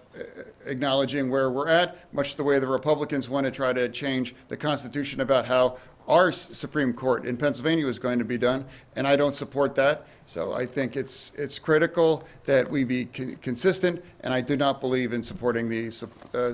acknowledging where we're at, much the way the Republicans want to try to change the Constitution about how our Supreme Court in Pennsylvania was going to be done, and I don't support that. So I think it's critical that we be consistent, and I do not believe in supporting the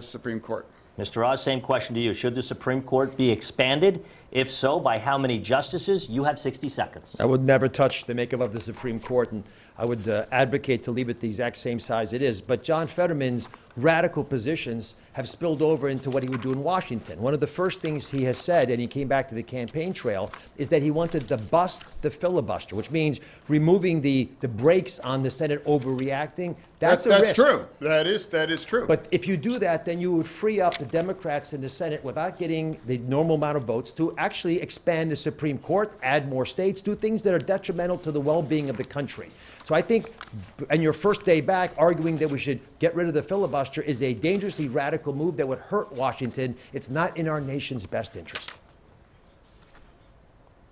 Supreme Court. Mr. Oz, same question to you. Should the Supreme Court be expanded? If so, by how many justices? You have 60 seconds. I would never touch the makeup of the Supreme Court, and I would advocate to leave it the exact same size it is. But John Fetterman's radical positions have spilled over into what he would do in Washington. One of the first things he has said, and he came back to the campaign trail, is that he wanted to bust the filibuster, which means removing the brakes on the Senate overreacting. That's a risk. True. That is true. But if you do that, then you would free up the Democrats in the Senate without getting the normal amount of votes to actually expand the Supreme Court, add more states, do things that are detrimental to the well-being of the country. So I think, on your first day back, arguing that we should get rid of the filibuster is a dangerously radical move that would hurt Washington. It's not in our nation's best interest.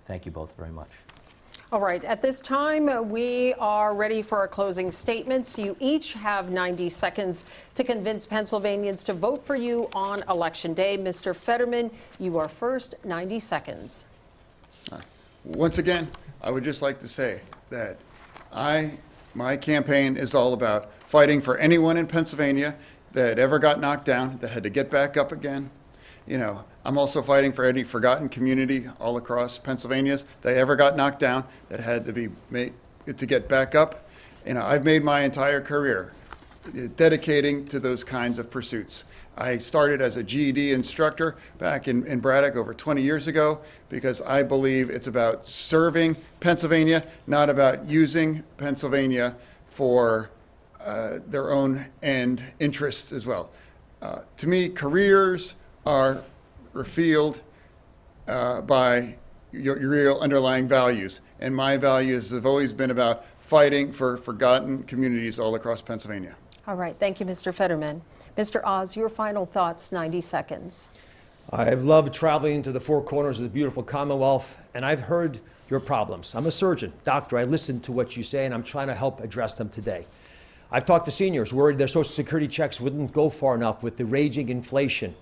Thank you both very much. All right, at this time, we are ready for our closing statements. You each have 90 seconds to convince Pennsylvanians to vote for you on Election Day. Mr. Fetterman, you are first, 90 seconds. Once again, I would just like to say that my campaign is all about fighting for anyone in Pennsylvania that ever got knocked down, that had to get back up again. I'm also fighting for any forgotten community all across Pennsylvania that ever got knocked down, that had to be made to get back up. I've made my entire career dedicating to those kinds of pursuits. I started as a GED instructor back in Braddock over 20 years ago because I believe it's about serving Pennsylvania, not about using Pennsylvania for their own end interests as well. To me, careers are revealed by your real underlying values. And my values have always been about fighting for forgotten communities all across Pennsylvania. All right, thank you, Mr. Fetterman. Mr. Oz, your final thoughts, 90 seconds. I've loved traveling to the four corners of the beautiful Commonwealth, and I've heard your problems. I'm a surgeon, doctor. I listen to what you say, and I'm trying to help address them today. I've talked to seniors worried their Social Security checks wouldn't go far enough with the raging inflation.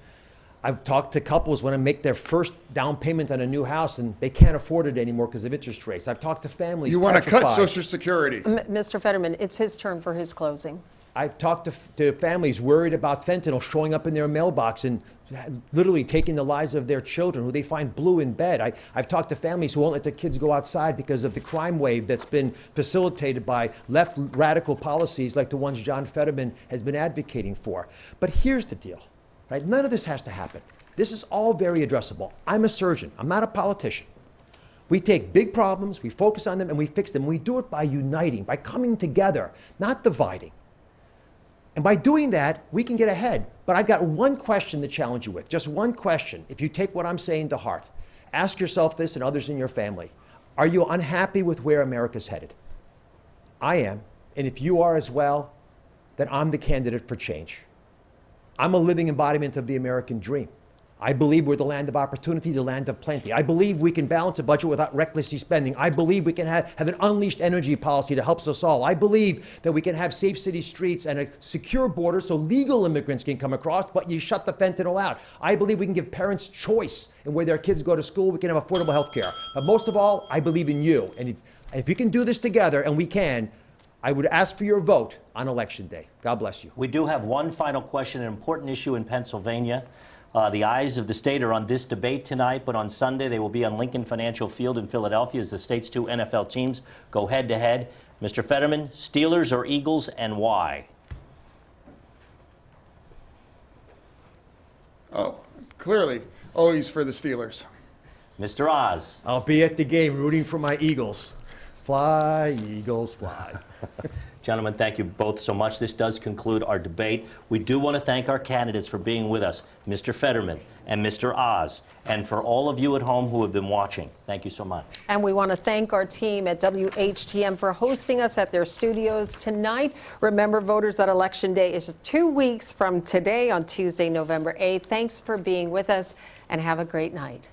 I've talked to couples when I make their first down payment on a new house and they can't afford it anymore because of interest rates. I've talked to families. You want to cut Social Security. Mr. Fetterman, it's his turn for his closing. I've talked to families worried about fentanyl showing up in their mailbox and literally taking the lives of their children who they find blue in bed. I've talked to families who won't let their kids go outside because of the crime wave that's been facilitated by left radical policies like the ones John Fetterman has been advocating for. But here's the deal, right? None of this has to happen. This is all very addressable. I'm a surgeon. I'm not a politician. We take big problems, we focus on them, and we fix them. We do it by uniting, by coming together, not dividing. And by doing that, we can get ahead. But I've got one question to challenge you with, just one question. If you take what I'm saying to heart, ask yourself this and others in your family. Are you unhappy with where America's headed? I am. And if you are as well, then I'm the candidate for change. I'm a living embodiment of the American dream. I believe we're the land of opportunity, the land of plenty. I believe we can balance a budget without recklessly spending. I believe we can have an unleashed energy policy that helps us all. I believe that we can have safe city streets and a secure border so legal immigrants can come across, but you shut the fentanyl out. I believe we can give parents choice in where their kids go to school. We can have affordable health care. But most of all, I believe in you. And if you can do this together, and we can, I would ask for your vote on Election Day. God bless you. We do have one final question, an important issue in Pennsylvania. The eyes of the state are on this debate tonight, but on Sunday they will be on Lincoln Financial Field in Philadelphia as the state's two NFL teams go head-to-head. Mr. Fetterman, Steelers or Eagles, and why? Oh, clearly, always for the Steelers. Mr. Oz. I'll be at the game rooting for my Eagles. Fly, Eagles, fly. Gentlemen, thank you both so much. This does conclude our debate. We do want to thank our candidates for being with us, Mr. Fetterman and Mr. Oz, and for all of you at home who have been watching. Thank you so much. And we want to thank our team at WHTM for hosting us at their studios tonight. Remember, voters, that Election Day is just 2 weeks from today on Tuesday, November 8th. Thanks for being with us, and have a great night.